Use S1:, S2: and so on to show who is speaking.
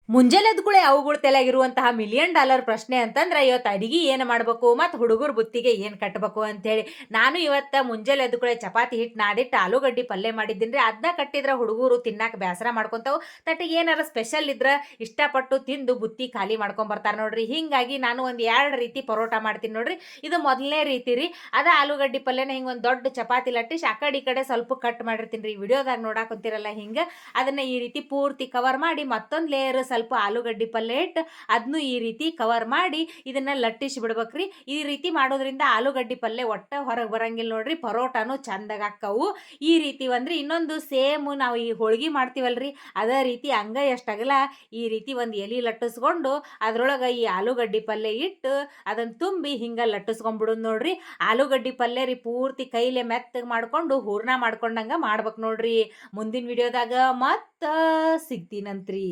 S1: ಮುಂಜಾನೆ ಎದ್ಕೂಳೆ ಅವುಗಳ ತಲೆಯಾಗಿರುವಂತಹ $1,000,000 ಪ್ರಶ್ನೆ ಅಂತಂದ್ರೆ ಇವತ್ತು ಅಡಿಗೆ ಏನು ಮಾಡಬೇಕು ಮತ್ತು ಹುಡುಗರ ಬುತ್ತಿಗೆ ಏನು ಕಟ್ಟಬೇಕು ಅಂತೇಳಿ. ನಾನು ಇವತ್ತು ಮುಂಜಾನೆ ಎದ್ಕೂಳೆ ಚಪಾತಿ ಹಿಟ್ಟು ನಾದಿಟ್ಟು ಆಲೂಗಡ್ಡಿ ಪಲ್ಯ ಮಾಡಿದ್ದೀನಿ ರೀ. ಅದನ್ನ ಕಟ್ಟಿದ್ರೆ ಹುಡುಗರು ತಿನ್ನಾಕ ಬೇಸರ ಮಾಡ್ಕೊಂತಾವು. ತಟ್ಟಿಗೆ ಏನಾರ ಸ್ಪೆಷಲ್ ಇದ್ರೆ ಇಷ್ಟಪಟ್ಟು ತಿಂದು ಬುತ್ತಿ ಖಾಲಿ ಮಾಡ್ಕೊಂಬರ್ತಾರೆ ನೋಡ್ರಿ. ಹಿಂಗಾಗಿ ನಾನು ಒಂದು 2 ರೀತಿ ಪರೋಟ ಮಾಡ್ತೀನಿ ನೋಡ್ರಿ. ಇದು ಮೊದಲನೇ ರೀತಿ ರೀ. ಅದ ಆಲೂಗಡ್ಡಿ ಪಲ್ಯನ ಹಿಂಗೆ ಒಂದು ದೊಡ್ಡ ಚಪಾತಿ ಲಟ್ಟಿಸಿ ಆ ಕಡೆ ಸ್ವಲ್ಪ ಕಟ್ ಮಾಡಿರ್ತೀನಿ ರೀ. ವಿಡಿಯೋದಾಗ ನೋಡಾಕೊಂತಿರಲ್ಲ ಹಿಂಗೆ ಅದನ್ನ ಈ ರೀತಿ ಪೂರ್ತಿ ಕವರ್ ಮಾಡಿ ಮತ್ತೊಂದು ಲೇಯರ್ ಸ್ವಲ್ಪ ಆಲೂಗಡ್ಡಿ ಪಲ್ಯ ಇಟ್ಟು ಅದನ್ನು ಈ ರೀತಿ ಕವರ್ ಮಾಡಿ ಇದನ್ನ ಲಟ್ಟಿಸಿ ಬಿಡ್ಬೇಕ್ರಿ. ಈ ರೀತಿ ಮಾಡೋದ್ರಿಂದ ಆಲೂಗಡ್ಡಿ ಪಲ್ಯ ಒಟ್ಟ ಹೊರಗೆ ಬರಂಗಿಲ್ಲ ನೋಡ್ರಿ. ಪರೋಟಾನು ಚಂದಾಗ ಆಕ್ಕವು. ಈ ರೀತಿ ಒಂದ್ರಿ ಇನ್ನೊಂದು ಸೇಮ್ ನಾವು ಈ ಹೋಳ್ಗಿ ಮಾಡ್ತೀವಲ್ರಿ ಅದೇ ರೀತಿ ಅಂಗೈ ಅಷ್ಟಗಲ ಈ ರೀತಿ ಒಂದು ಎಲೆ ಲಟ್ಟಿಸ್ಕೊಂಡು ಅದ್ರೊಳಗೆ ಈ ಆಲೂಗಡ್ಡಿ ಪಲ್ಯ ಇಟ್ಟು ಅದನ್ನ ತುಂಬಿ ಹಿಂಗ ಲಟ್ಟಿಸ್ಕೊಂಡ್ಬಿಡೋದು ನೋಡ್ರಿ. ಆಲೂಗಡ್ಡಿ ಪಲ್ಯ ರೀ ಪೂರ್ತಿ ಕೈಲೆ ಮೆತ್ತಗೆ ಮಾಡ್ಕೊಂಡು ಹೂರ್ಣ ಮಾಡ್ಕೊಂಡಂಗ ಮಾಡ್ಬೇಕು ನೋಡ್ರಿ. ಮುಂದಿನ ವಿಡಿಯೋದಾಗ ಮತ್ತ ಸಿಗ್ತೀನಂತ್ರಿ.